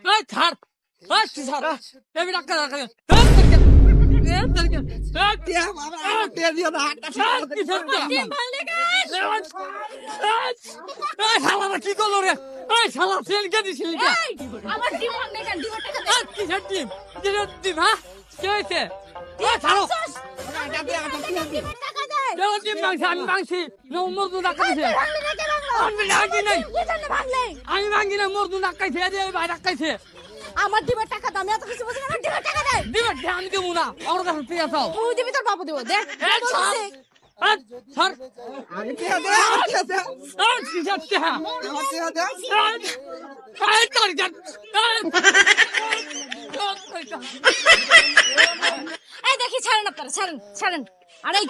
এই ছাড় কি ছাড় আমি ডাক্তার ডাক্তার কি করলো রে শালা কে দিছিল আমি ভাঙছি মরদু ডাকাইছে আমি ভাঙি না মরদু ডাকাইছে ভাই ডাকাইছে আমার দিবার টাকা দাও আমি এত কিছু বুঝি না আমার দিবার টাকা দে দিবার আমি দেবো না আমার কাছে পেয়ে আছো তুই দিবি তোর বাবু দেব দে স্যার আমি কে দে কি যাচ্ছে হ্যাঁ এই দেখি ছাড়েন আপনারা ছাড়েন আরে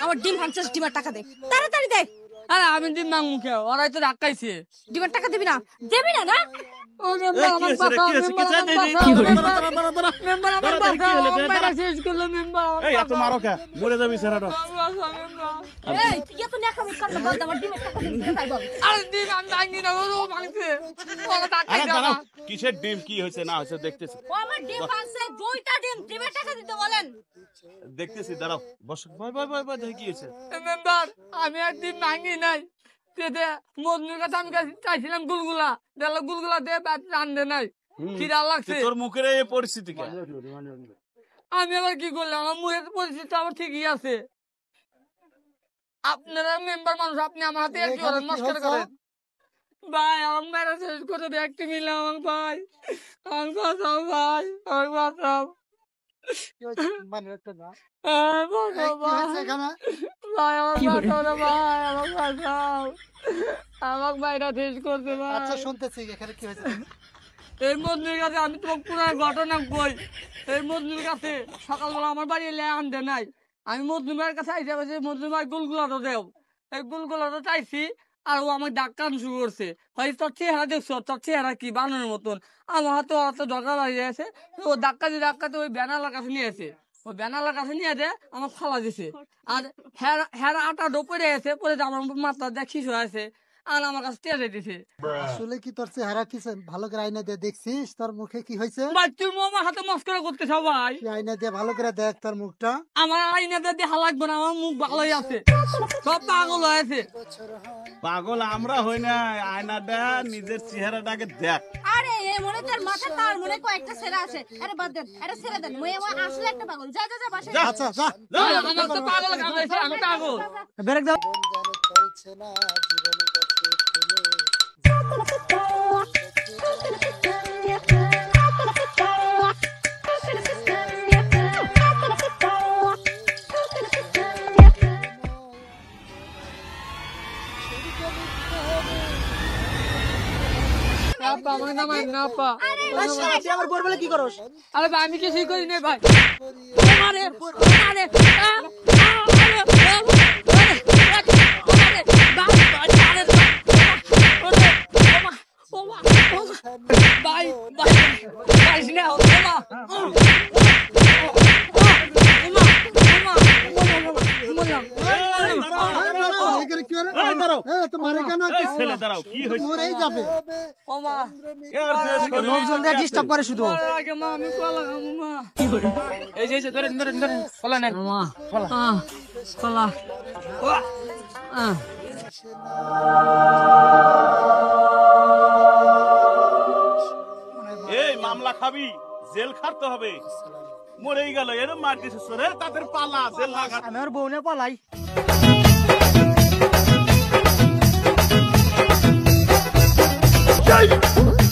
আমার ডিম ভাঙছিস ডিমের টাকা দে তাড়াতাড়ি দে আরে আমি ডিম মাংমু কে ওরাই তো ডাকাইছে ডিমের টাকা দিবি না না কিসের ডিম কি হয়েছে না হয়েছে দেখতেছি দেখতেছি দাঁড়াও বস কি হয়েছে আমি আর ডিম ভাঙি নাই মজনুর কাছে আমি চাইছিলাম গুলগুলা গুলগুলা দিয়ে রান্ধে নাই খিদা লাগছে তোর মুখের এই পরিস্থিতি আমি আবার কি করলাম আমার মুখের পরিস্থিতি আবার ঠিকই আছে আপনারা মেম্বার মানুষ আপনি আমার হাতে কি করেন নষ্ট করেন ভাই আমার মেয়েরা শেষ করে দেখতে মিলাম আমার ভাই আমার বাঁচাও ভাই আমার বাঁচাও আমাকে বাইরে শেষ করতে শুনতেছি এখানে কি হয়েছে এই মজনুর কাছে আমি তোমাকে পুরো ঘটনা কই এই মজনুর কাছে সকালবেলা আমার বাড়ি এলে আনতে নাই আমি মজনুর ভাইয়ের কাছে আইসা বলছি মজনুর ভাই গুলগুলাটা দেও এই গুলগুলাটা চাইছি আর ও আমার ডাক কান শুরু করছে ভাই তোর চেহারা দেখছো তোর চেহারা কি বানানোর মতন আমার হাতে হাতে ঢকা লাগিয়ে আছে ও ডাক্কাতে ওই ব্যানালার কাছে নিয়ে আছে ওই ব্যানালার কাছে নিয়ে আছে আমার ফালা দিছে আর হ্যাঁ আটা ডোপরে আছে পরে আমার মাথা দেখিস হয়ে আছে আর আমার কাছে টেরে দিছে আসলে কি তোর চেহারা কি ভালো করে আয়না দিয়ে দেখছিস তোর মুখে কি হয়েছে ভাই তুই আমার হাতে মস্করা করতে চাও ভাই আয়না দিয়ে ভালো করে দেখ তোর মুখটা আমার আয়না দিয়ে দেখা লাগবে না আমার মুখ ভালোই আছে সব পাগল হয়েছে পাগল আমরা হই না আয়নাটা নিজের চেহারাটাকে দেখ আরে এ মনে তোর মাথা তার মনে কয়েকটা ছেড়া আছে আরে বাদ দেন আরে ছেড়ে দেন মই আমার আসলে একটা পাগল যা বাসায় আচ্ছা যা আমার তো পাগল কামাইছে আমি পাগল ব্রেক দাও চলছে না জীবনে আরে ভাই আমি কিছুই করি নাই ভাই ডিস্টার্ব করে শুধু এই মামলা খাবি জেল খাটতে হবে মরেই গেল এরম মার দিছে রে তাদের পালা জেল না খাট আমার বউ না পালাই জয়